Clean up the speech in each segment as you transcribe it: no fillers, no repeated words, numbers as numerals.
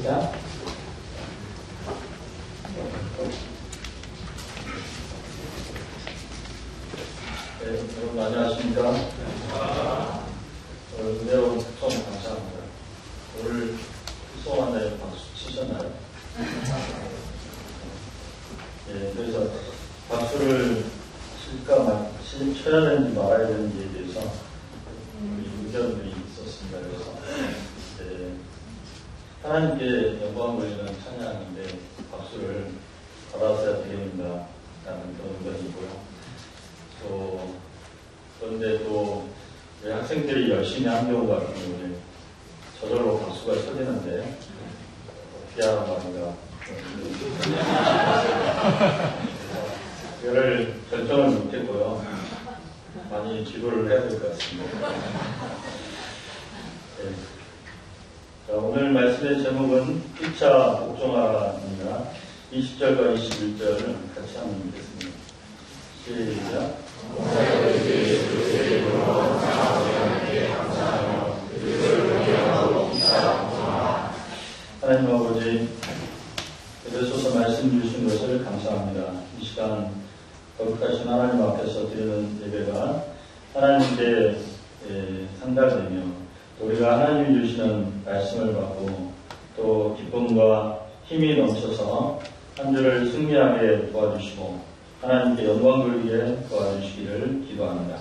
시작. 네, 여러분 안녕하십니까? 매우 처음 감사합니다. 오늘 소원 날 박수 치셨나요? 예, 그래서 박수를 쳐야 되는지 말아야 되는지에 대해서 의견들이 있었습니다. 그래서 하나님께 영광 돌리는 찬양인데 박수를 받았어야 되겠는가 라는 그런 의견이고요. 그런데 또 학생들이 열심히 한 경우 같은 경우에 저절로 박수가 쳐지는데 어떻게 하란 말인가. 이거를 결정을 못했고요. 많이 기도를 해야 될 것 같습니다. 네. 자, 오늘 말씀의 제목은 피차 복종하라입니다. 20절과 21절을 같이 한번 읽겠습니다. 시작. 하나님 아버지, 에베소서 말씀 주신 것을 감사합니다. 이 시간 거룩하신 하나님 앞에서 드리는 예배가 하나님께 상달되며 또 우리가 하나님이 주시는 말씀을 받고 또 기쁨과 힘이 넘쳐서 한 주를 승리하게 도와주시고 하나님께 영광 돌리게 도와주시기를 기도합니다.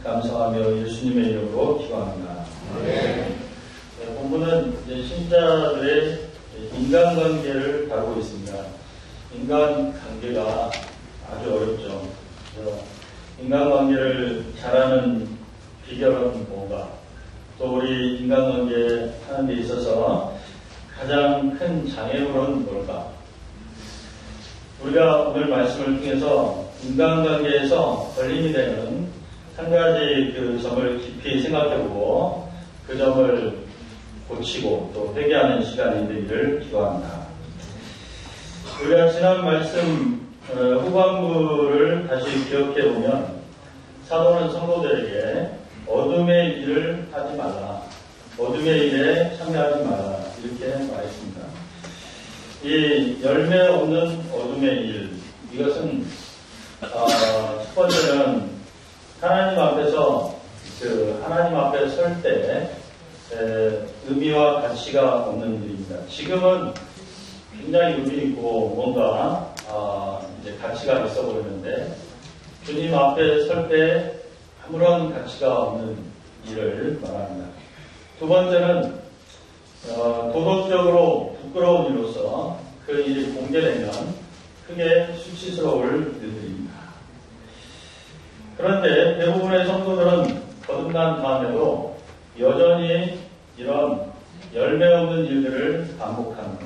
감사하며 예수님의 이름으로 기도합니다. 네. 본문은 신자들의 인간관계를 다루고 있습니다. 인간관계가 아주 어렵죠. 그래서 인간관계를 잘하는 비결은 뭔가, 또 우리 인간관계 하는 데 있어서 가장 큰 장애물은 뭘까? 우리가 오늘 말씀을 통해서 인간관계에서 걸림이 되는 한 가지 그 점을 깊이 생각해보고 그 점을 고치고 또 회개하는 시간이 되기를 기도합니다. 우리가 지난 말씀 후반부를 다시 기억해보면 사도는 성도들에게 어둠의 일을 하지 말라, 어둠의 일에 참여하지 말라 이렇게 말했습니다. 이 열매 없는 어둠의 일, 이것은 첫 번째는 하나님 앞에서 하나님 앞에 설 때 의미와 가치가 없는 일입니다. 지금은 굉장히 의미 있고 뭔가 이제 가치가 있어 보이는데 주님 앞에 설 때 아무런 가치가 없는 일을 말합니다. 두 번째는 도덕적으로 부끄러운 일로서 그 일이 공개되면 크게 수치스러울 일들입니다. 그런데 대부분의 성도들은 거듭난 다음에도 여전히 이런 열매 없는 일들을 반복하는,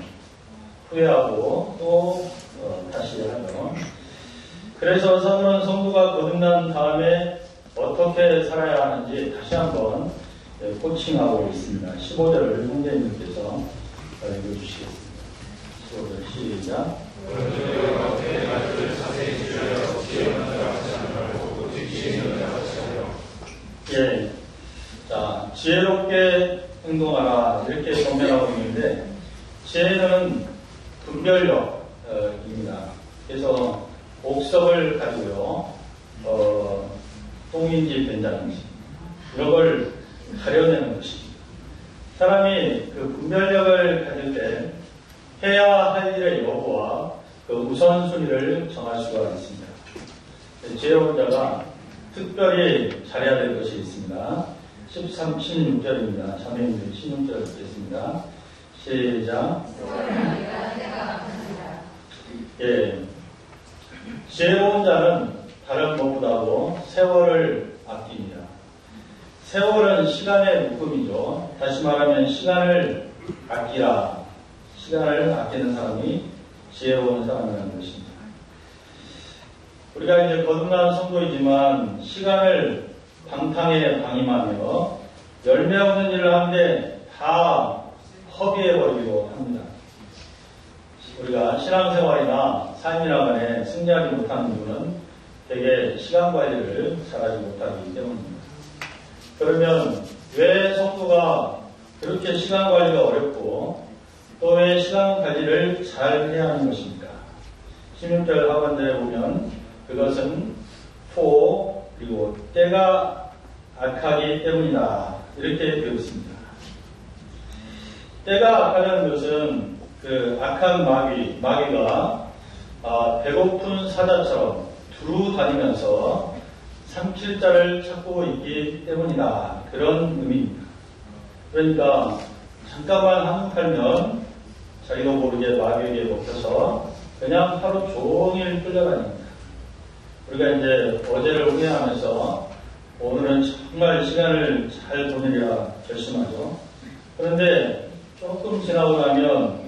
후회하고 또 다시 하죠. 그래서 사도는 성도가 거듭난 다음에 어떻게 살아야 하는지 다시 한번 코칭하고 있습니다. 15절을 형제님께서 읽어주시겠습니다. 15절 시작. 예, 자, 지혜롭게 행동하라 이렇게 권면하고 있는데 지혜는 분별력입니다. 그래서 옥석을 가지고요, 똥인지 된장인지 이런 걸 가려내는 것입니다. 사람이 그 분별력을 가질 때 해야 할 일의 여부와 그 우선순위를 정할 수가 있습니다. 지혜로운 자가 특별히 잘해야 될 것이 있습니다. 16절입니다. 자매님들 16절 읽겠습니다. 시작. 예, 지혜로운 자는 다른 것보다도 세월을 아낍니다. 세월은 시간의 묶음이죠. 다시 말하면 시간을 아끼라. 시간을 아끼는 사람이 지혜로운 사람이라는 것입니다. 우리가 이제 거듭난 성도이지만 시간을 방탕에 방임하며 열매 없는 일을 하는데 다 허비해버리기도 합니다. 우리가 신앙생활이나 삶이나 간에 승리하지 못하는 이유는 되게 시간 관리를 잘하지 못하기 때문입니다. 그러면 왜 성도가 그렇게 시간 관리가 어렵고 또 왜 시간 관리를 잘 해야 하는 것입니까? 16절 하반절에 보면 그것은 그리고 때가 악하기 때문이다. 이렇게 되어 있습니다. 때가 악하다는 것은 그 악한 마귀가 배고픈 사자처럼 두루 다니면서 삼킬 자를 찾고 있기 때문이다. 그런 의미입니다. 그러니까 잠깐만 한눈 팔면 자기도 모르게 마귀에게 먹혀서 그냥 하루 종일 끌려다닙니다. 우리가 이제 어제를 후회하면서 오늘은 정말 시간을 잘 보내리라 결심하죠. 그런데 조금 지나고 나면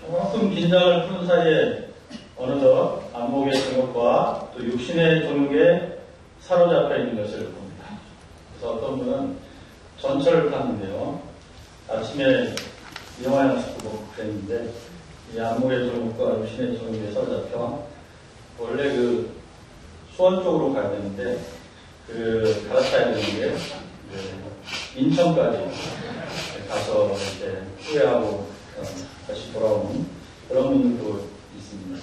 조금 긴장을 푸는 사이에 어느덧 안목의 정욕과 또 육신의 정욕에 사로잡혀 있는 것을 봅니다. 그래서 어떤 분은 전철을 탔는데요. 아침에 영화 연습도 보고 그랬는데 이 안목의 정욕과 육신의 정욕에 사로잡혀 원래 그 수원 쪽으로 가야 되는데 갈아타야 되는데 인천까지 가서 이렇게 후회하고 다시 돌아오는 그런 분들도 있습니다.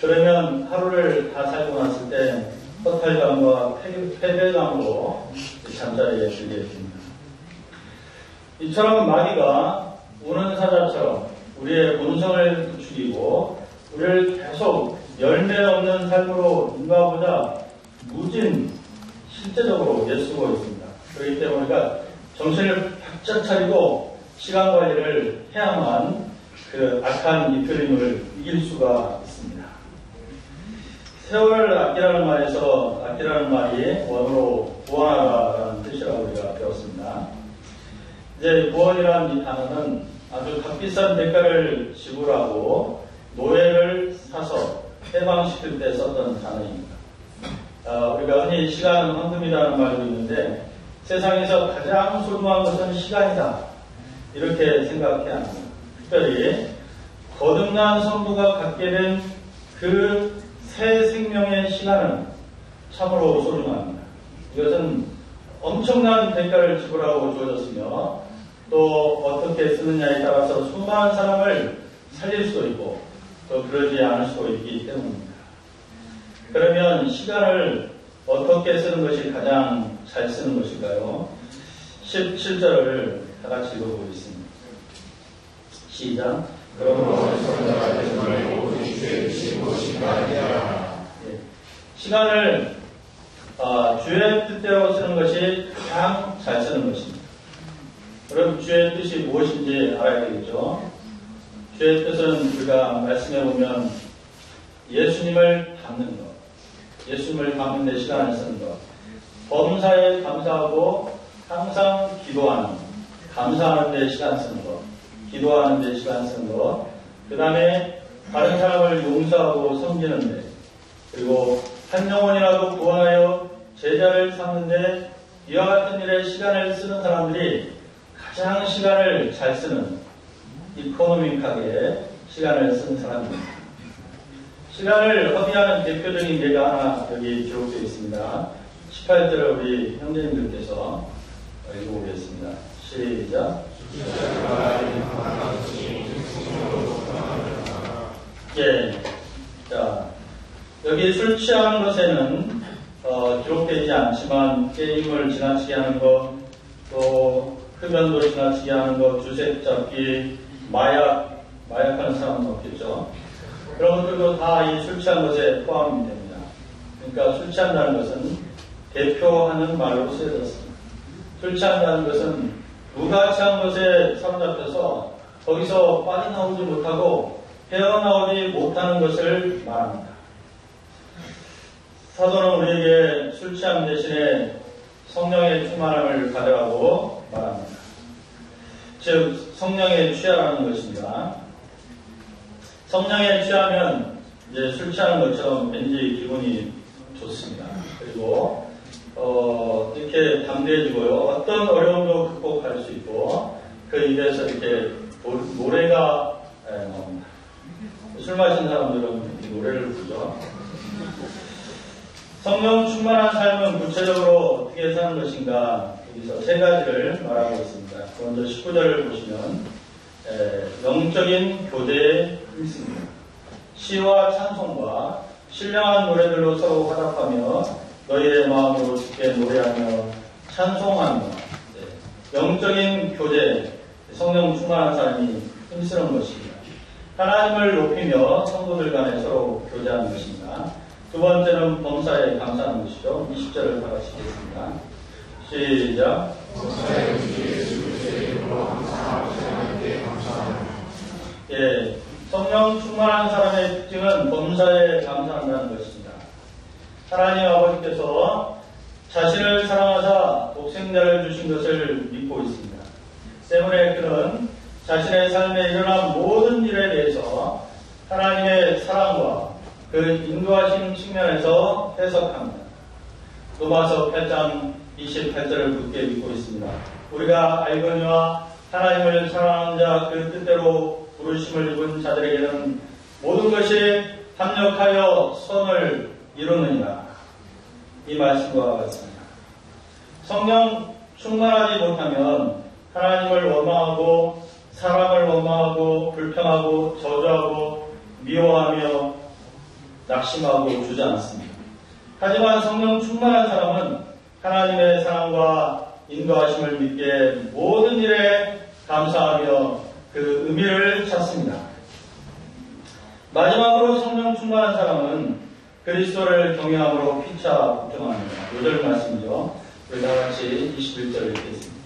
그러면 하루를 다 살고 났을 때 허탈감과 패배감으로 잠자리에 들게 됩니다. 이처럼 마귀가 우는 사자처럼 우리의 본성을 죽이고 우리를 계속 열매 없는 삶으로 인도하고자 무진 실제적으로 애쓰고 있습니다. 그렇기 때문에 우리가 정신을 바짝 차리고 시간 관리를 해야만 그 악한 이끌림을 이길 수가 있습니다. 세월을 아끼라는 말에서 아끼라는 말이 원어로 구원하라라는 뜻이라고 우리가 배웠습니다. 이제 구원이라는 이 단어는 아주 값비싼 대가를 지불하고 노예를 사서 해방시킬 때 썼던 단어입니다. 우리가 흔히 시간은 황금이라는 말도 있는데 세상에서 가장 소중한 것은 시간이다. 이렇게 생각해야 합니다. 특별히 거듭난 성도가 갖게 된 그 새 생명의 시간은 참으로 소중합니다. 이것은 엄청난 대가를 지불하고 주어졌으며 또 어떻게 쓰느냐에 따라서 수많은 사람을 살릴 수도 있고 또 그러지 않을 수도 있기 때문입니다. 그러면 시간을 어떻게 쓰는 것이 가장 잘 쓰는 것일까요? 17절을 다 같이 읽어보겠습니다. 시작. 시간을 주의 뜻대로 쓰는 것이 가장 잘 쓰는 것입니다. 그럼 주의 뜻이 무엇인지 알아야 되겠죠. 주의 뜻은 우리가 말씀해 보면 예수님을 닮는 것, 예수님을 닮는 데 시간을 쓰는 것, 범사에 감사하고 항상 기도하는, 감사하는 데 시간 쓰는 것, 기도하는 데 시간 쓰는 것, 그 다음에 다른 사람을 용서하고 섬기는 데, 그리고 한 영혼이라도 구원하여 제자를 삼는 데 이와 같은 일에 시간을 쓰는 사람들이 가장 시간을 잘 쓰는, 이코노믹하게 시간을 쓰는 사람입니다. 시간을 허비하는 대표적인 예가 하나 여기 기록되어 있습니다. 18절을 우리 형제님들께서 읽어보겠습니다. 시작. 예. 자, 여기 술 취하는 것에는 기록되지 않지만 게임을 지나치게 하는 것, 또 흡연도 지나치게 하는 것, 주색 잡기, 마약하는 사람은 없겠죠. 그런 것들도 다 이 술 취한 것에 포함이 됩니다. 그러니까 술 취한다는 것은 대표하는 말로 쓰여졌습니다. 술 취한다는 것은 누가 취한 것에 사로잡혀서 거기서 빠져나오지 못하고 헤어나오지 못하는 것을 말합니다. 사도는 우리에게 술 취함 대신에 성령의 충만함을 가져라고 말합니다. 즉 성령에 취하라는 것입니다. 성령에 취하면 이제 술 취하는 것처럼 왠지 기분이 좋습니다. 그리고 이렇게 담대해지고요. 어떤 어려움도 극복할 수 있고 그 입에서 이렇게 노래가 나옵니다. 술 마신 사람들은 노래를 부르죠. 성령 충만한 삶은 구체적으로 어떻게 사는 것인가 여기서 세 가지를 말하고 있습니다. 먼저 19절을 보시면 영적인 교제에 있습니다. 시와 찬송과 신령한 노래들로 서로 화답하며 너희의 마음으로 주께 노래하며 찬송하며 영적인 교제, 성령 충만한 사람이 힘쓰는 것입니다. 하나님을 높이며 성도들 간에 서로 교제하는 것입니다. 두 번째는 범사에 감사하는 것이죠. 20절을 다 같이 읽겠습니다. 시작. 예, 성령 충만한 사람의 특징은 범사에 감사한다는 것입니다. 하나님 아버지께서 자신을 사랑하사 독생자를 주신 것을 믿고 있습니다. 때문에 그는 자신의 삶에 일어난 모든 일에 대해서 하나님의 사랑과 그 인도하신 측면에서 해석합니다. 로마서 8장 28절을 굳게 믿고 있습니다. 우리가 알거니와 하나님을 사랑하는 자 그 뜻대로 부르심을 입은 자들에게는 모든 것이 합력하여 선을 이루느니라. 이 말씀과 같습니다. 성령 충만하지 못하면 하나님을 원망하고 사람을 원망하고 불평하고 저주하고 미워하며 낙심하고 주저앉습니다. 하지만 성령 충만한 사람은 하나님의 사랑과 인도하심을 믿게 모든 일에 감사하며 그 의미를 찾습니다. 마지막으로 성령 충만한 사람은 그리스도를 경외함으로 피차 복종합니다. 5절 말씀이죠. 우리 다 같이 21절을 읽겠습니다.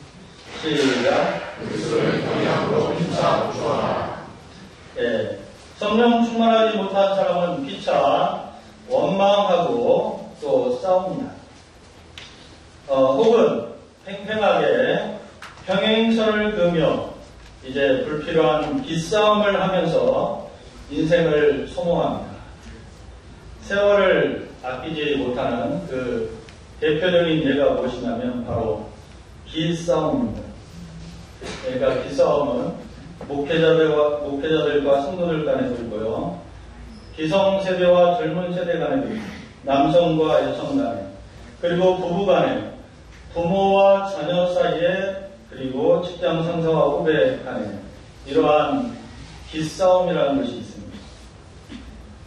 시작. 그리스도를 경외함으로 피차 복종하라. 예, 성령 충만하지 못한 사람은 피차 원망하고 또 싸웁니다. 혹은 팽팽하게 평행선을 그으며 이제 불필요한 기싸움을 하면서 인생을 소모합니다. 세월을 아끼지 못하는 그 대표적인 예가 무엇이냐면 바로 기싸움입니다. 그러니까 기싸움은 목회자들과 성도들 간에도 있고요. 기성세대와 젊은 세대 간에도 있고 남성과 여성 간에 그리고 부부 간에 부모와 자녀 사이에 그리고 직장 상사와 후배 간에 이러한 기싸움이라는 것이 있습니다.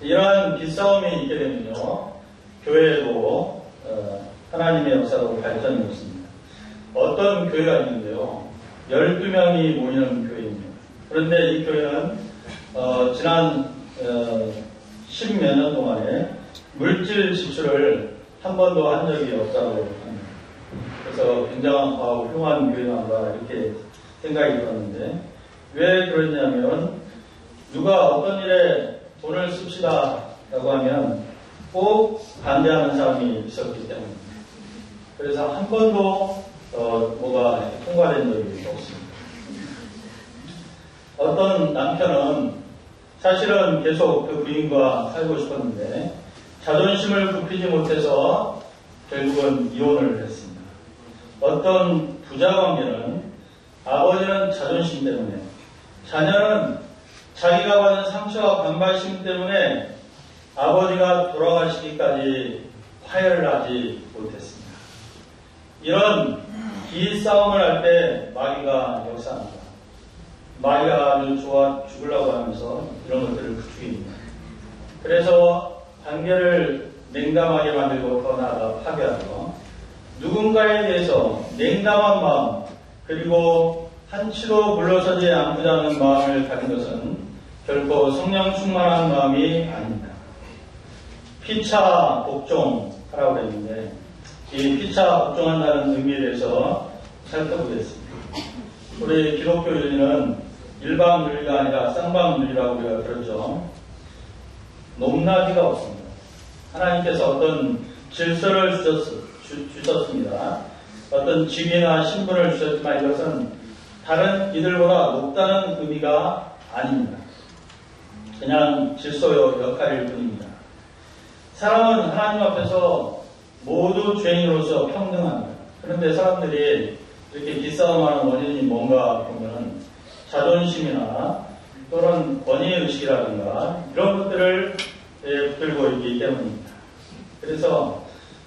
이러한 기싸움이 있게 되면요. 교회도 하나님의 역사로 발전이 없습니다. 어떤 교회가 있는데요. 12명이 모이는 교회입니다. 그런데 이 교회는 지난 10몇 년 동안에 물질 지출을 한 번도 한 적이 없다고 합니다. 그래서 굉장한 훌륭한 교회인가 이렇게 생각이 들었는데 왜 그러냐면 누가 어떤 일에 돈을 씁시다 라고 하면 꼭 반대하는 사람이 있었기 때문입니다. 그래서 한 번도 뭐가 통과된 적이 없습니다. 어떤 남편은 사실은 계속 그 부인과 살고 싶었는데 자존심을 굽히지 못해서 결국은 이혼을 했습니다. 어떤 부자 관계는 아버지는 자존심 때문에 자녀는 자기가 받은 상처와 반발심 때문에 아버지가 돌아가시기까지 화해를 하지 못했습니다. 이런 기싸움을 할 때 마귀가 역사합니다. 마귀가 아주 좋아 죽으려고 하면서 이런 것들을 부추깁니다. 그래서 관계를 냉담하게 만들고 더 나아가 파괴하고 누군가에 대해서 냉담한 마음 그리고 한치도 물러서지 않고자 하는 마음을 가진 것은 결코 성령 충만한 마음이 아닙니다. 피차 복종하라고 했는데 이 피차 복종한다는 의미에 대해서 살펴보겠습니다. 우리 기독교 윤리는 일방윤리가 아니라 쌍방윤리라고 우리가 그러죠. 높낮이가 없습니다. 하나님께서 어떤 질서를 주셨습니다. 어떤 직위나 신분을 주셨지만 이것은 다른 이들보다 높다는 의미가 아닙니다. 그냥 질서요 역할일 뿐입니다. 사람은 하나님 앞에서 모두 죄인으로서 평등합니다. 그런데 사람들이 이렇게 기싸움하는 원인이 뭔가 보면 자존심이나 또는 권위의식이라든가 이런 것들을 붙들고 있기 때문입니다. 그래서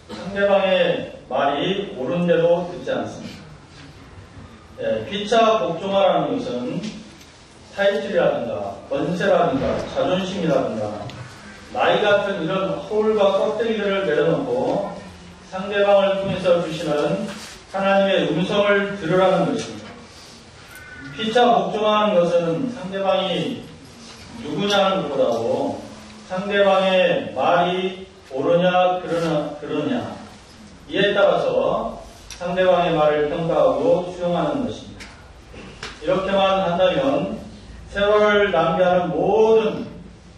상대방의 말이 옳은데도 듣지 않습니다. 피차 복종하라는 것은 타이틀이라든가 권세라든가 자존심이라든가 나이 같은 이런 허울과 껍데기들을 내려놓고 상대방을 통해서 주시는 하나님의 음성을 들으라는 것입니다. 피차 복종하는 것은 상대방이 누구냐는 것보다도 상대방의 말이 옳으냐 그러냐 이에 따라서 상대방의 말을 평가하고 수용하는 것입니다. 이렇게만 한다면 세월을 낭비하는 모든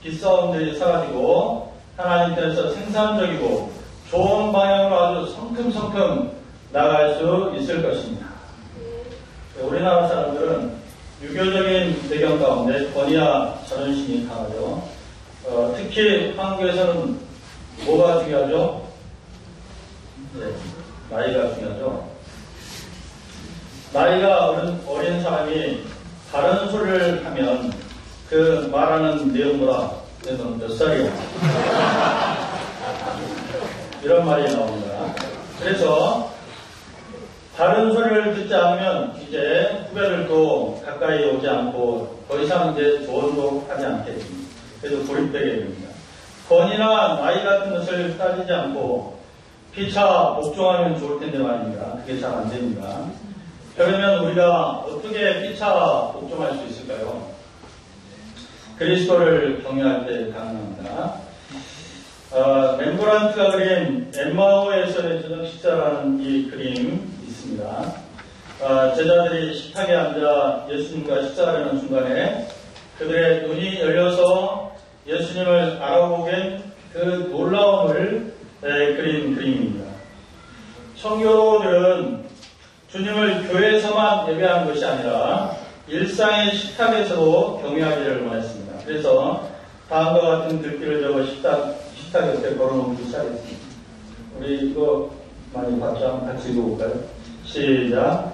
기싸움들이 사라지고 하나님께서 생산적이고 좋은 방향으로 아주 성큼성큼 나갈 수 있을 것입니다. 우리나라 사람들은 유교적인 배경 가운데 권위와 자존심이 강하죠. 특히 한국에서는 뭐가 중요하죠? 네, 나이가 중요하죠. 나이가 어린 사람이 다른 소리를 하면 그 말하는 내용보다 너는 몇 살이야? 이런 말이 나옵니다. 그래서 다른 소리를 듣지 않으면 이제 후배들도 가까이 오지 않고 더 이상 이제 조언도 하지 않게 됩니다. 그래서 고립되게 됩니다. 권위나 나이 같은 것을 따지지 않고 피차 복종하면 좋을 텐데 말입니다. 그게 잘 안 됩니다. 그러면 우리가 어떻게 피차 복종할 수 있을까요? 그리스도를 경외할 때 가능합니다. 렘브란트가 그린 엠마오에서의 저녁 식사라는 이 그림 있습니다. 제자들이 식탁에 앉아 예수님과 식사하려는 순간에 그들의 눈이 열려서 예수님을 알아보게 그 놀라움을 그린 그림입니다. 청교도들은 주님을 교회에서만 예배한 것이 아니라 일상의 식탁에서도 경외하기를 원했습니다. 그래서 다음과 같은 글귀를 적어 식탁 옆에 걸어놓기 시작했습니다. 우리 이거 많이 봤죠? 한번 같이 읽어볼까요? 시작.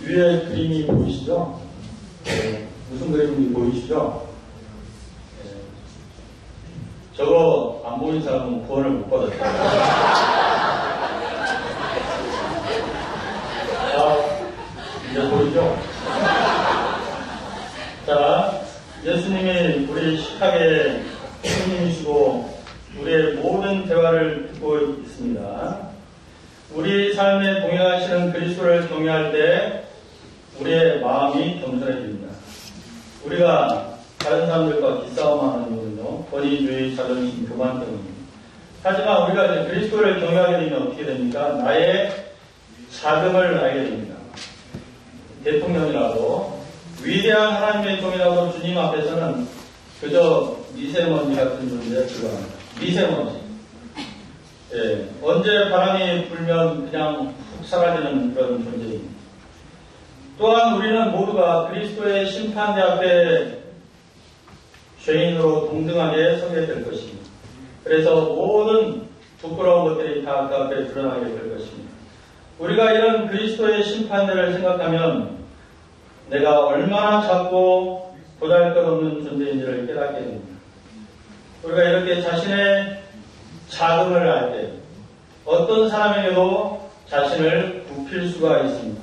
위에 그림이 보이시죠? 네. 무슨 그림인지 보이시죠? 네. 저거 안 보인 사람은 구원을 못 받았어요. 이제 보이죠? 자, 예수님이 우리 식탁에 스님이시고 우리의 모든 대화를 듣고 있습니다. 우리 삶에 동행하시는 그리스도를 경외할 때 우리의 마음이 겸손해집니다. 우리가 다른 사람들과 기싸움하는 이유는요, 권위주의, 자존심, 교만 때문입니다. 하지만 우리가 이제 그리스도를 경외하게 되면 어떻게 됩니까? 나의 자금을 알게 됩니다. 대통령이라도 위대한 하나님의 종이라도 주님 앞에서는 그저 미세먼지 같은 존재에 불과합니다. 미세먼지. 예, 언제 바람이 불면 그냥 훅 사라지는 그런 존재입니다. 또한 우리는 모두가 그리스도의 심판대 앞에 죄인으로 동등하게 서게 될 것입니다. 그래서 모든 부끄러운 것들이 다 그 앞에 드러나게 될 것입니다. 우리가 이런 그리스도의 심판대를 생각하면 내가 얼마나 작고 보잘것없는 존재인지를 깨닫게 됩니다. 우리가 이렇게 자신의 자금을 알 때 어떤 사람에게도 자신을 굽힐 수가 있습니다.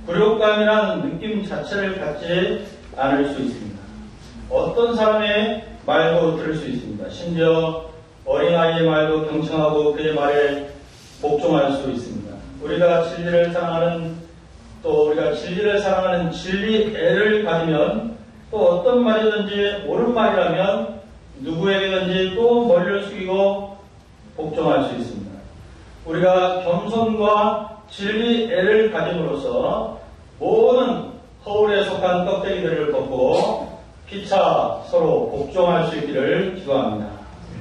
굴욕감이라는 느낌 자체를 갖지 않을 수 있습니다. 어떤 사람의 말도 들을 수 있습니다. 심지어 어린아이의 말도 경청하고 그의 말에 복종할 수 있습니다. 우리가 진리를 사랑하는 진리애를 가지면 또 어떤 말이든지 옳은 말이라면 누구에게든지 또 머리를 숙이고 복종할 수 있습니다. 우리가 겸손과 진리애를 가짐으로써 모든 허울에 속한 껍데기들을 벗고 피차 서로 복종할 수 있기를 기도합니다.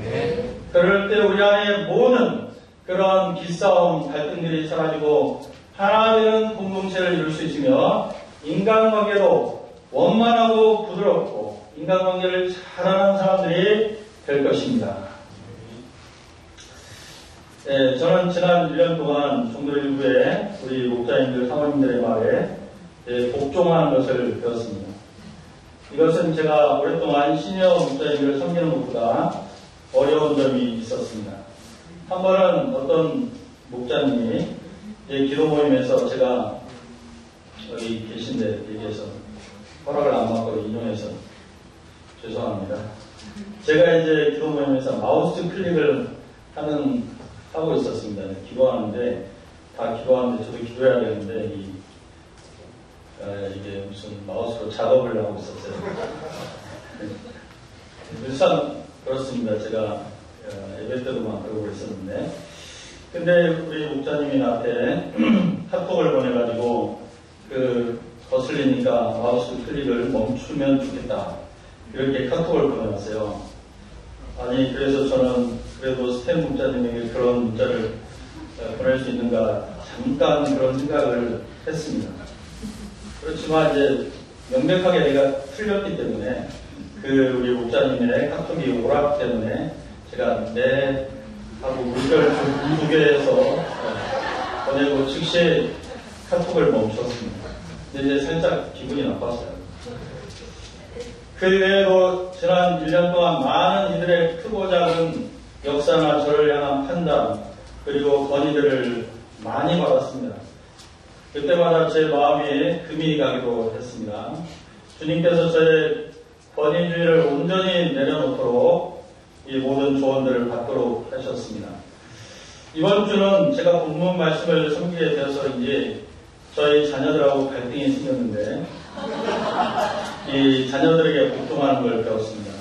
네. 그럴 때 우리 안에 모든 그런 기싸움, 갈등들이 사라지고 하나 되는 공동체를 이룰 수 있으며 인간관계도 원만하고 부드럽고 인간관계를 잘하는 사람들이 될 것입니다. 네, 저는 지난 1년 동안 종교 일부에 우리 목자님들, 사모님들의 말에 복종하는 것을 배웠습니다. 이것은 제가 오랫동안 시니어 목자님들을 섬기는 것보다 어려운 점이 있었습니다. 한 번은 어떤 목자님이 기도 모임에서 제가 여기 계신데 얘기해서 허락을 안 받고 인용해서 죄송합니다. 제가 이제 기도 모임에서 마우스 클릭을 하고 있었습니다. 기도하는데 다 기도하는데 저도 기도해야 되는데 이게 무슨 마우스로 작업을 하고 있었어요. 늘상 그렇습니다. 제가 예배 때도만 그러고 있었는데 근데 우리 목자님이 나한테 카톡을 보내가지고 거슬리니까 마우스 클릭을 멈추면 좋겠다 이렇게 카톡을 보내왔어요. 아니 그래서 저는 그래도 스탠 목자님에게 그런 문자를 보낼 수 있는가 잠깐 그런 생각을 했습니다. 그렇지만 이제 명백하게 내가 틀렸기 때문에 우리 목자님의 카톡이 오락 때문에 제가 네 하고 물결 2개에서 보내고 즉시 카톡을 멈췄습니다. 근데 이제 살짝 기분이 나빴어요. 그 외에도 지난 1년 동안 많은 이들의 크고 작은 역사나 저를 향한 판단 그리고 건의들을 많이 받았습니다. 그때마다 제 마음이 금이 가기도 했습니다. 주님께서 저의 권위주의를 온전히 내려놓도록 이 모든 조언들을 받도록 하셨습니다. 이번 주는 제가 본문 말씀을 섬기게 되어서인지 저희 자녀들하고 갈등이 생겼는데 이 자녀들에게 복종하는 걸 배웠습니다.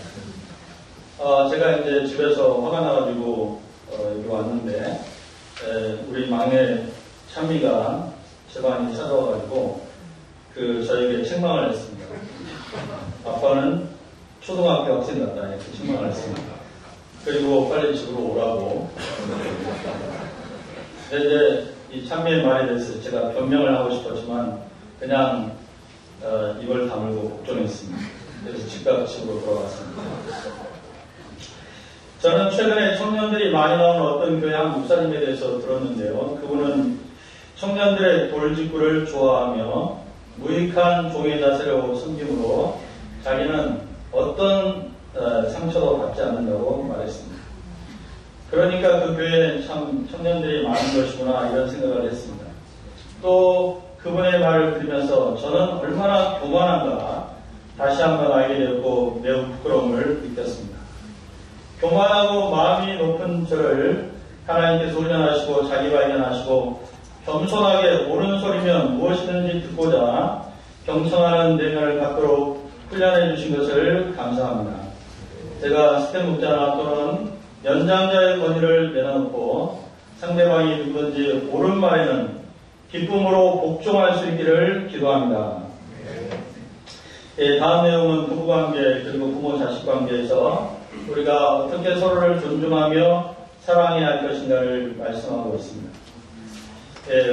제가 이제 집에서 화가 나가지고 여기 왔는데 우리 막내 찬미가 제 방에 찾아와가지고 저에게 책망을 했습니다. 아빠는 초등학교 학생 같다 이렇게 책망을 했습니다. 그리고 빨리 집으로 오라고. 근데 이제 이 찬미의 말에 대해서 제가 변명을 하고 싶었지만 그냥 입을 다물고 복종했습니다. 그래서 집으로 돌아갔습니다. 저는 최근에 청년들이 많이 나오는 어떤 교회 한 목사님에 대해서 들었는데요. 그분은 청년들의 돌직구를 좋아하며 무익한 종의 자세로 섬김으로 자기는 어떤 상처도 받지 않는다고 말했습니다. 그러니까 그 교회는 참 청년들이 많은 것이구나 이런 생각을 했습니다. 또 그분의 말을 들으면서 저는 얼마나 교만한가 다시 한번 알게 되었고 매우 부끄러움을 느꼈습니다. 교만하고 마음이 높은 저를 하나님께서 훈련하시고 자기 발견하시고 겸손하게 옳은 소리면 무엇이든지 듣고자 경청하는 내면을 갖도록 훈련해 주신 것을 감사합니다. 제가 스탠 목자나 또는 연장자의 권위를 내려놓고 상대방이 누구든지 옳은 말에는 기쁨으로 복종할 수 있기를 기도합니다. 다음 내용은 부부관계 그리고 부모 자식 관계에서 우리가 어떻게 서로를 존중하며 사랑해야 할 것인가를 말씀하고 있습니다.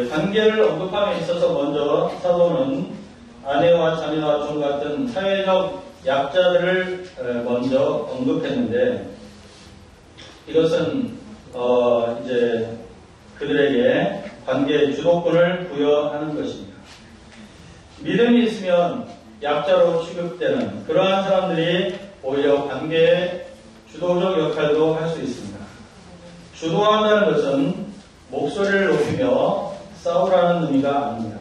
관계를 언급함에 있어서 먼저 사도는 아내와 자녀와 종 같은 사회적 약자들을 먼저 언급했는데 이것은 이제 그들에게 관계의 주도권을 부여하는 것입니다. 믿음이 있으면 약자로 취급되는 그러한 사람들이 오히려 관계의 주도적 역할도 할 수 있습니다. 주도한다는 것은 목소리를 높이며 싸우라는 의미가 아닙니다.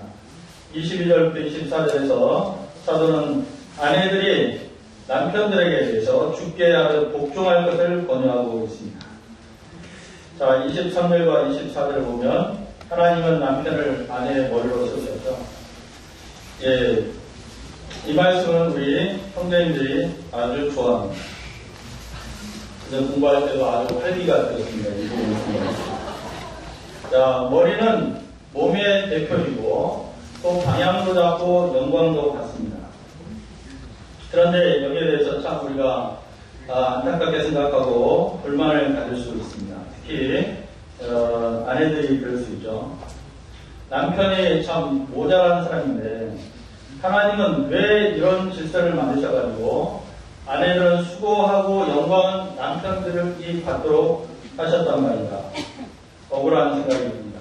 22절부터 24절에서 사도는 아내들이 남편들에게 대해서 죽게 하듯 복종할 것을 권유하고 있습니다. 자, 23절과 24절을 보면 하나님은 남편을 아내의 머리로 세우셨죠. 이 말씀은 우리 형제님들이 아주 좋아합니다. 그래서 공부할 때도 아주 활기가 되었습니다. 이 부분은. 자, 머리는 몸의 대표이고 또 방향도 잡고 영광도 받습니다. 그런데 여기에 대해서 참 우리가 안타깝게 생각하고 불만을 가질 수 있습니다. 특히 아내들이 그럴 수 있죠. 남편이 참 모자란 사람인데 하나님은 왜 이런 질서를 만드셔가지고 아내들은 수고하고 영광은 남편들이 받도록 하셨단 말인가. 억울한 생각이 듭니다.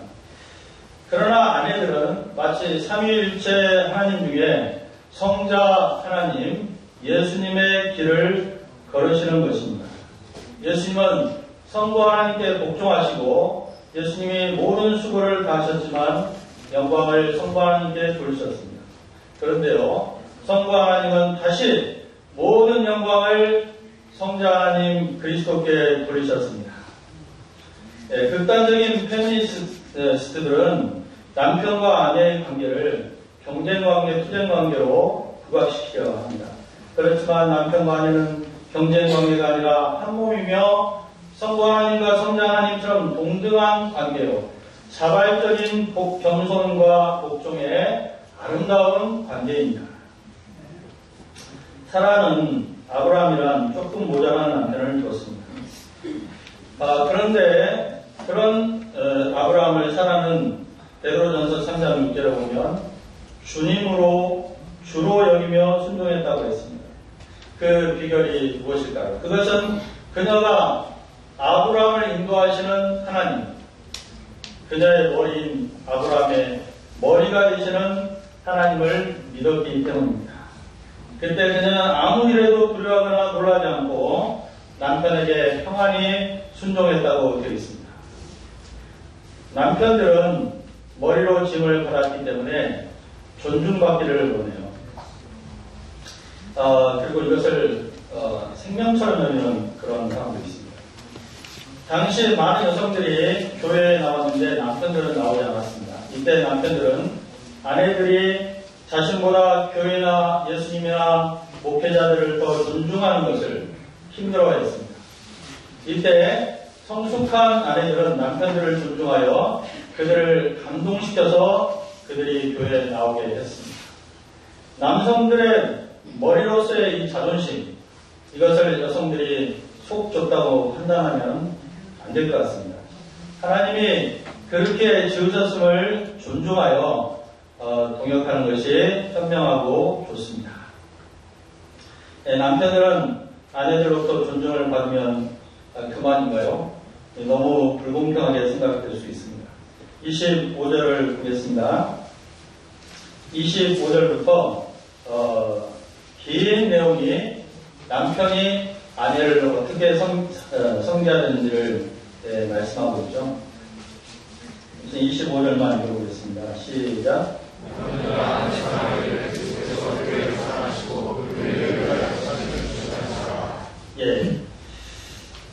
그러나 아내들은 마치 삼위일체 하나님 중에 성자 하나님 예수님의 길을 걸으시는 것입니다. 예수님은 성부 하나님께 복종하시고 예수님이 모든 수고를 다하셨지만 영광을 성부 하나님께 돌리셨습니다. 그런데요, 성부 하나님은 다시 모든 영광을 성자 하나님 그리스도께 돌리셨습니다. 극단적인 페미니스트들은 남편과 아내의 관계를 경쟁관계, 투쟁관계로 부각시키려고 합니다. 그렇지만 남편과 아내는 경쟁관계가 아니라 한 몸이며 성부 하나님과 성자 하나님처럼 동등한 관계로 자발적인 겸손과 복종의 아름다운 관계입니다. 사라는 아브라함이란 조금 모자란 남편을 줬습니다. 그런데 그런 아브라함을 사라는 베드로전서 3장 6절에 보면 주님으로 주로 여기며 순종했다고 했습니다. 그 비결이 무엇일까요? 그것은 그녀가 아브라함을 인도하시는 하나님, 그녀의 머리인 아브라함의 머리가 되시는 하나님을 믿었기 때문입니다. 그때 그녀는 아무 일에도 두려워하거나 놀라지 않고 남편에게 평안히 순종했다고 되어 있습니다. 남편들은 머리로 짐을 받았기 때문에 존중받기를 원해요. 그리고 이것을 생명처럼 여기는 그런 사람도 있습니다. 당시 많은 여성들이 교회에 나왔는데 남편들은 나오지 않았습니다. 이때 남편들은 아내들이 자신보다 교회나 예수님이나 목회자들을 더 존중하는 것을 힘들어했습니다. 이때 성숙한 아내들은 남편들을 존중하여 그들을 감동시켜서 그들이 교회에 나오게 했습니다. 남성들의 머리로서의 이 자존심, 이것을 여성들이 속 좁다고 판단하면 안 될 것 같습니다. 하나님이 그렇게 지으셨음을 존중하여 동역하는 것이 현명하고 좋습니다. 남편들은 아내들로부터 존중을 받으면 그만인가요? 너무 불공평하게 생각될 수 있습니다. 25절을 보겠습니다. 25절부터 긴 내용이 남편이 아내를 어떻게 성기하는지를 말씀하고 있죠. 25절만 읽어보겠습니다. 시작. 예.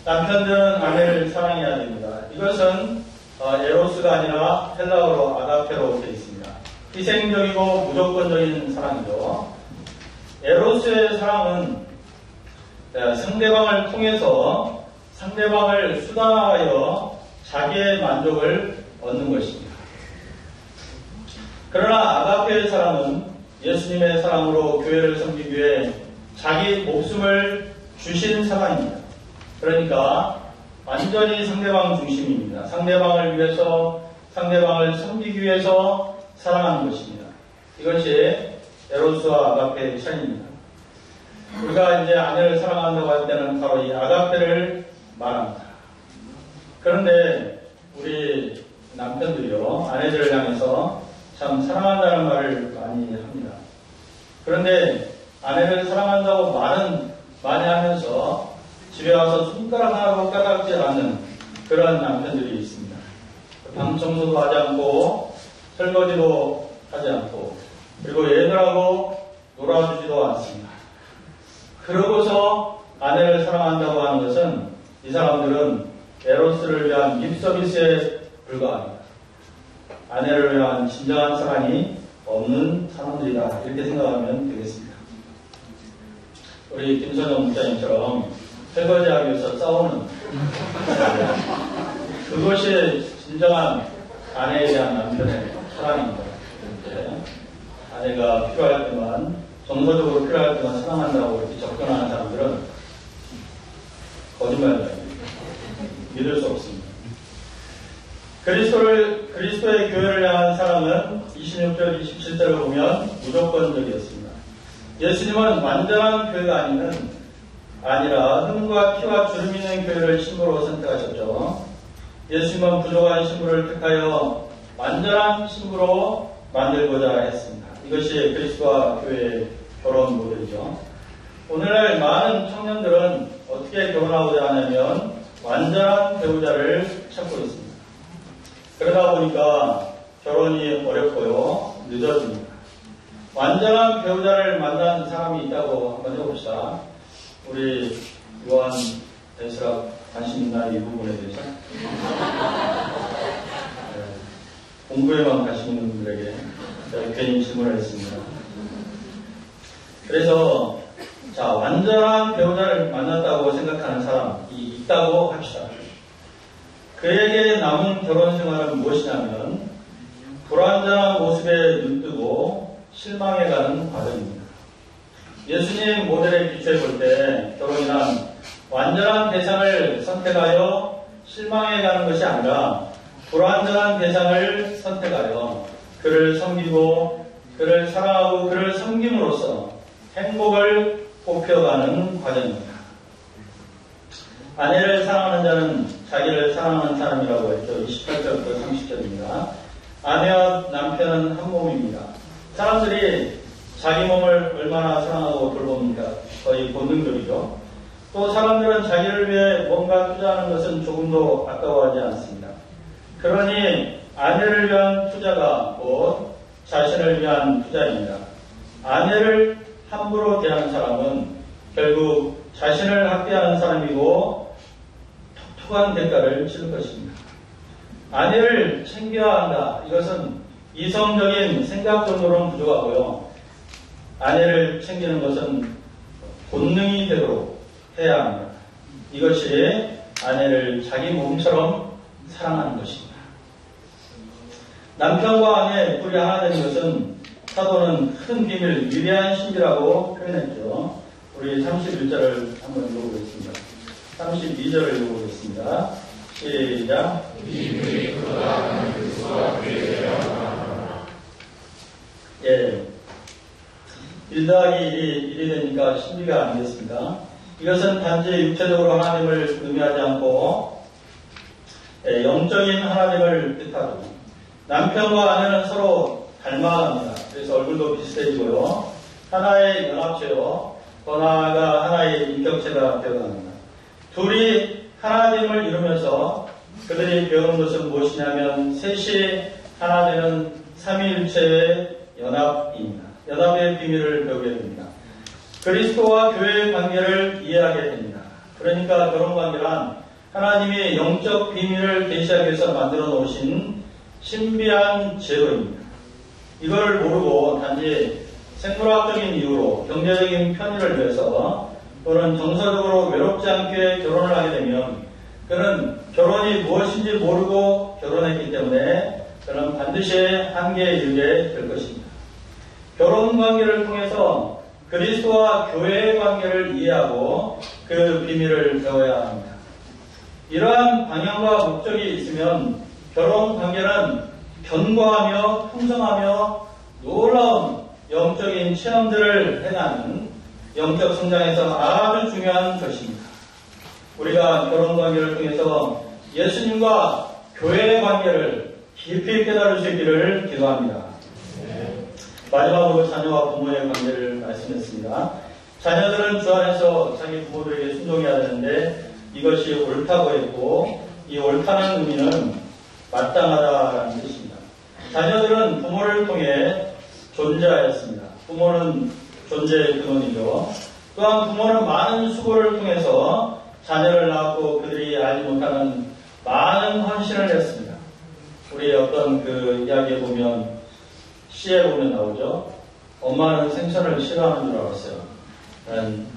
남편들은 아내를 사랑해야 됩니다. 이것은 에로스가 아니라 헬라어로 아가페로 되어 있습니다. 희생적이고 무조건적인 사랑이죠. 에로스의 사랑은 상대방을 통해서 상대방을 수단화하여 자기의 만족을 얻는 것입니다. 그러나 아가페의 사랑은 예수님의 사랑으로 교회를 섬기기 위해 자기 목숨을 주신 사랑입니다. 그러니까 완전히 상대방 중심입니다. 상대방을 위해서, 상대방을 섬기기 위해서 사랑하는 것입니다. 이것이 에로스와 아가페의 차이입니다. 우리가 이제 아내를 사랑한다고 할 때는 바로 이 아가페를 말합니다. 그런데 우리 남편들이요, 아내들을 향해서 참 사랑한다는 말을 많이 합니다. 그런데 아내를 사랑한다고 말은 많이 하면서 집에 와서 손가락 하나로 까닥지 않는 그런 남편들이 있습니다. 방 청소도 하지 않고 설거지도 하지 않고 그리고 얘들하고 놀아주지도 않습니다. 그러고서 아내를 사랑한다고 하는 것은 이 사람들은 에로스를 위한 립서비스에 불과합니다. 아내를 위한 진정한 사랑이 없는 사람들이다. 이렇게 생각하면 되겠습니다. 우리 김선영 목사님처럼 설거지하기 위해서 싸우는 그것이 진정한 아내에 대한 남편의 사랑입니다. 아내가 필요할 때만, 정서적으로 필요할 때만 사랑한다고 이렇게 접근하는 사람들은 거짓말입니다. 믿을 수 없습니다. 그리스도의 교회를 향한 사랑은 26절, 27절을 보면 무조건적이었습니다. 예수님은 완전한 교회가 아니라 흠과 티와 주름 있는 교회를 신부로 선택하셨죠. 예수님은 부족한 신부를 택하여 완전한 신부로 만들고자 했습니다. 이것이 그리스도와 교회의 결혼 모델이죠. 오늘날 많은 청년들은 어떻게 결혼하고자 하냐면 완전한 배우자를 찾고 있습니다. 그러다 보니까 결혼이 어렵고요, 늦어집니다. 완전한 배우자를 만난 사람이 있다고 한번 해봅시다. 우리 요한 에스라 관심 있나 이 부분에 대해서? 네, 공부에만 관심 있는 분들에게 제가 괜히 질문을 했습니다. 그래서 자, 완전한 배우자를 만났다고 생각하는 사람이 있다고 합시다. 그에게 남은 결혼 생활은 무엇이냐면 불완전한 모습에 눈뜨고 실망해가는 과정입니다. 예수님 모델에 비추어 볼 때 결혼이란 완전한 대상을 선택하여 실망해가는 것이 아니라 불완전한 대상을 선택하여 그를 섬기고 그를 사랑하고 그를 섬김으로써 행복을 뽑혀가는 과정입니다. 아내를 사랑하는 자는 자기를 사랑하는 사람이라고 했죠. 28절부터 30절입니다. 아내와 남편은 한 몸입니다. 사람들이 자기 몸을 얼마나 사랑하고 돌봅니까? 거의 본능적이죠. 또 사람들은 자기를 위해 뭔가 투자하는 것은 조금도 아까워하지 않습니다. 그러니 아내를 위한 투자가 곧 자신을 위한 투자입니다. 아내를 함부로 대하는 사람은 결국 자신을 학대하는 사람이고 톡톡한 대가를 치를 것입니다. 아내를 챙겨야 한다. 이것은 이성적인 생각 정도로는 부족하고요. 아내를 챙기는 것은 본능이 되도록 해야 합니다. 이것이 아내를 자기 몸처럼 사랑하는 것입니다. 남편과 아내 둘이 하나 되는 것은 사도는 큰 비밀, 위대한 신비라고 표현했죠. 우리 31절을 한번 읽어보겠습니다. 32절을 읽어보겠습니다. 시작. 예. 1 더하기 1이 되니까 신비가 아니겠습니다. 이것은 단지 육체적으로 하나님을 의미하지 않고 영적인 하나님을 뜻하죠. 남편과 아내는 서로 닮아갑니다. 그래서 얼굴도 비슷해지고요. 하나의 연합체요. 더 나아가 하나의 인격체가 되어갑니다. 둘이 하나됨을 이루면서 그들이 배우는 것은 무엇이냐면 셋이 하나 되는 삼위일체의 연합입니다. 연합의 비밀을 배우게 됩니다. 그리스도와 교회의 관계를 이해하게 됩니다. 그러니까 결혼관계란 하나님이 영적 비밀을 계시하기 위해서 만들어 놓으신 신비한 제도입니다. 이걸 모르고 단지 생물학적인 이유로 경제적인 편의를 위해서 또는 정서적으로 외롭지 않게 결혼을 하게 되면 그는 결혼이 무엇인지 모르고 결혼했기 때문에 그는 반드시 한계에 이르게 될 것입니다. 결혼 관계를 통해서 그리스도와 교회의 관계를 이해하고 그 비밀을 배워야 합니다. 이러한 방향과 목적이 있으면 결혼 관계는 견고하며 풍성하며 놀라운 영적인 체험들을 해나는 영적 성장에서 아주 중요한 것입니다. 우리가 결혼 관계를 통해서 예수님과 교회의 관계를 깊이 깨달을 수 있기를 기도합니다. 마지막으로 자녀와 부모의 관계를 말씀했습니다. 자녀들은 주 안에서 자기 부모들에게 순종해야 되는데 이것이 옳다고 했고 이 옳다는 의미는 마땅하다라는 뜻입니다. 자녀들은 부모를 통해 존재하였습니다. 부모는 존재의 근원이죠. 또한 부모는 많은 수고를 통해서 자녀를 낳았고 그들이 알지 못하는 많은 헌신을 했습니다. 우리 어떤 그 이야기에 보면 시에 보면 나오죠. 엄마는 생선을 싫어하는 줄 알았어요.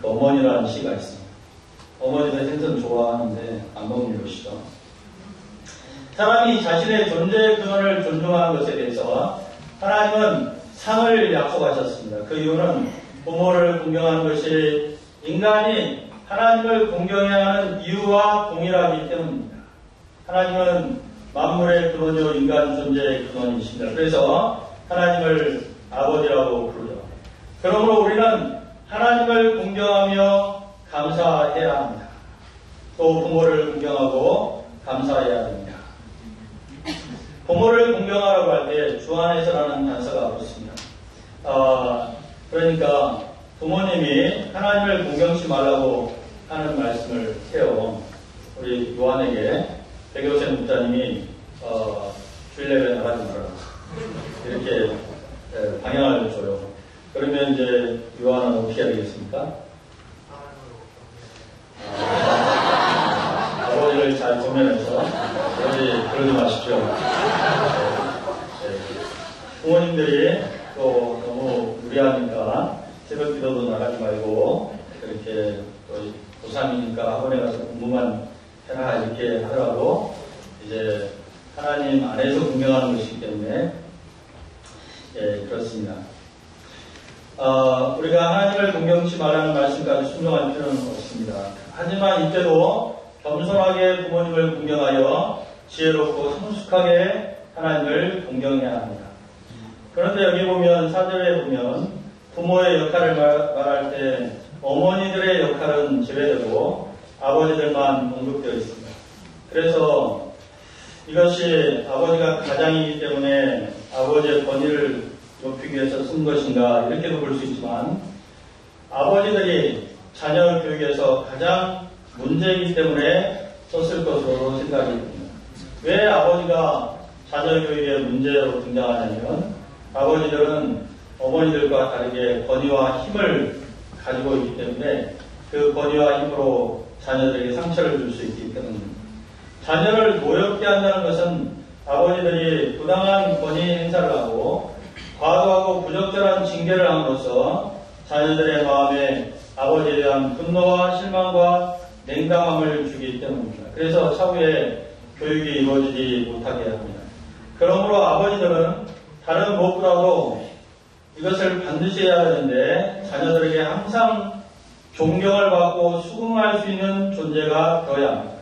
그 어머니라는 시가 있습니다. 어머니도 생선 좋아하는데 안 먹는 것이죠. 사람이 자신의 존재의 근원을 존중하는 것에 대해서 하나님은 상을 약속하셨습니다. 그 이유는 부모를 공경하는 것이 인간이 하나님을 공경해야 하는 이유와 동일하기 때문입니다. 하나님은 만물의 근원이요 인간 존재의 근원이십니다. 그래서 하나님을 아버지라고 부르죠. 그러므로 우리는 하나님을 공경하며 감사해야 합니다. 또 부모를 공경하고 감사해야 합니다. 부모를 공경하라고 할 때 주 안에서라는 단서가 그렇습니다. 그러니까 부모님이 하나님을 공경치 말라고 하는 말씀을 해요. 우리 요한에게 백요셉 목사님이 주일예배 나가지 말아라 이렇게 방향을 줘요. 그러면 이제 요한은 어떻게 해야 되겠습니까? 아버지를 잘 보면서 그러지 마십시오. 부모님들이 또 너무 무리하니까 새벽 기도도 나가지 말고 그렇게 또 고3이니까 학원에 가서 공부만 해라 이렇게 하더라도 이제 하나님 안에서 공경하는 것이기 때문에 그렇습니다. 우리가 하나님을 공경치 말라는 말씀까지 순종할 필요는 없습니다. 하지만 이때도 겸손하게 부모님을 공경하여 지혜롭고 성숙하게 하나님을 공경해야 합니다. 그런데 여기 보면 4절에 보면 부모의 역할을 말할 때 어머니들의 역할은 제외되고 아버지들만 언급되어 있습니다. 그래서 이것이 아버지가 가장이기 때문에 아버지의 권위를 높이기 위해서 쓴 것인가 이렇게도 볼 수 있지만 아버지들이 자녀 교육에서 가장 문제이기 때문에 썼을 것으로 생각이 듭니다. 왜 아버지가 자녀 교육의 문제로 등장하냐면 아버지들은 어머니들과 다르게 권위와 힘을 가지고 있기 때문에 그 권위와 힘으로 자녀들에게 상처를 줄 수 있기 때문입니다. 자녀를 노엽게 한다는 것은 아버지들이 부당한 권위 행사를 하고 과도하고 부적절한 징계를 함으로써 자녀들의 마음에 아버지에 대한 분노와 실망과 냉담함을 주기 때문입니다. 그래서 차후에 교육이 이루어지지 못하게 합니다. 그러므로 아버지들은 다른 무엇보다도 이것을 반드시 해야 하는데 자녀들에게 항상 존경을 받고 수긍할 수 있는 존재가 되어야 합니다.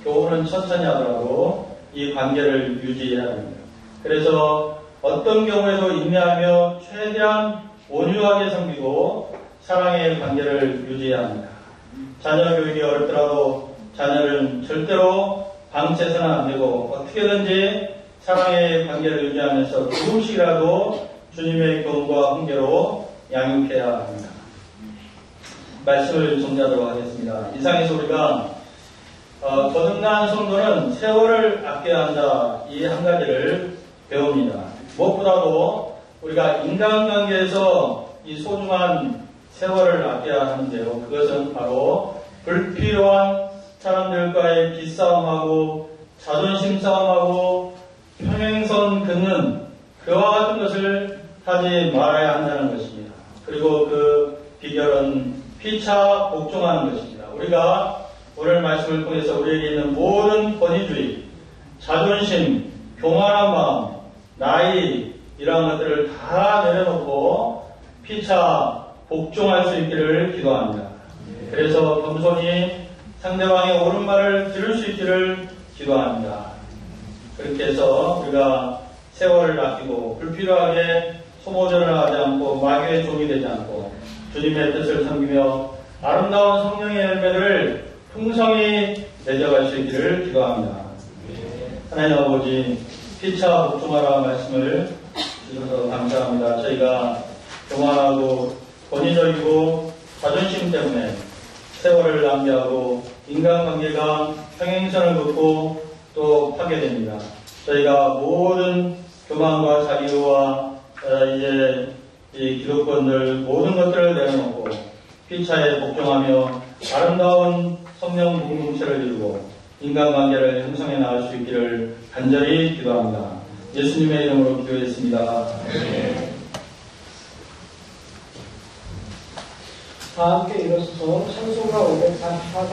교훈은 천천히 하더라도 이 관계를 유지해야 합니다. 그래서 어떤 경우에도 인내하며 최대한 온유하게 섬기고 사랑의 관계를 유지해야 합니다. 자녀 교육이 어렵더라도 자녀를 절대로 방치해서는 안 되고 어떻게든지 사랑의 관계를 유지하면서 조금씩이라도 주님의 교훈과 훈계로 양육해야 합니다. 말씀을 정리하도록 하겠습니다. 이상에서 우리가 거듭난 성도는 세월을 아껴야 한다. 이 한 가지를 배웁니다. 무엇보다도 우리가 인간관계에서 이 소중한 세월을 아껴야 하는데요. 그것은 바로 불필요한 사람들과의 기싸움하고 자존심 싸움하고 평행선 긋는 그와 같은 것을 하지 말아야 한다는 것입니다. 그리고 그 비결은 피차 복종하는 것입니다. 우리가 오늘 말씀을 통해서 우리에게 있는 모든 권위주의, 자존심, 교만한 마음, 나이 이러한 것들을 다 내려놓고 피차 복종할 수 있기를 기도합니다. 그래서 겸손히 상대방의 옳은 말을 들을 수 있기를 기도합니다. 그렇게 해서 우리가 세월을 아끼고 불필요하게 소모전을 하지 않고 마귀의 종이 되지 않고 주님의 뜻을 섬기며 아름다운 성령의 열매를 풍성히 맺어갈 수 있기를 기도합니다. 하나님 아버지 피차 복종하라 말씀을 주셔서 감사합니다. 저희가 교만하고 권위적이고 자존심 때문에 세월을 낭비하고 인간관계가 평행선을 긋고 또 파괴됩니다. 저희가 모든 교만과 자기와 이제 이 기득권들 모든 것들을 내려놓고 피차에 복종하며 아름다운 성령 공동체를 이루고 인간관계를 형성해 나갈 수 있기를 간절히 기도합니다. 예수님의 이름으로 기도했습니다. 다 함께 일어서서 찬송가 544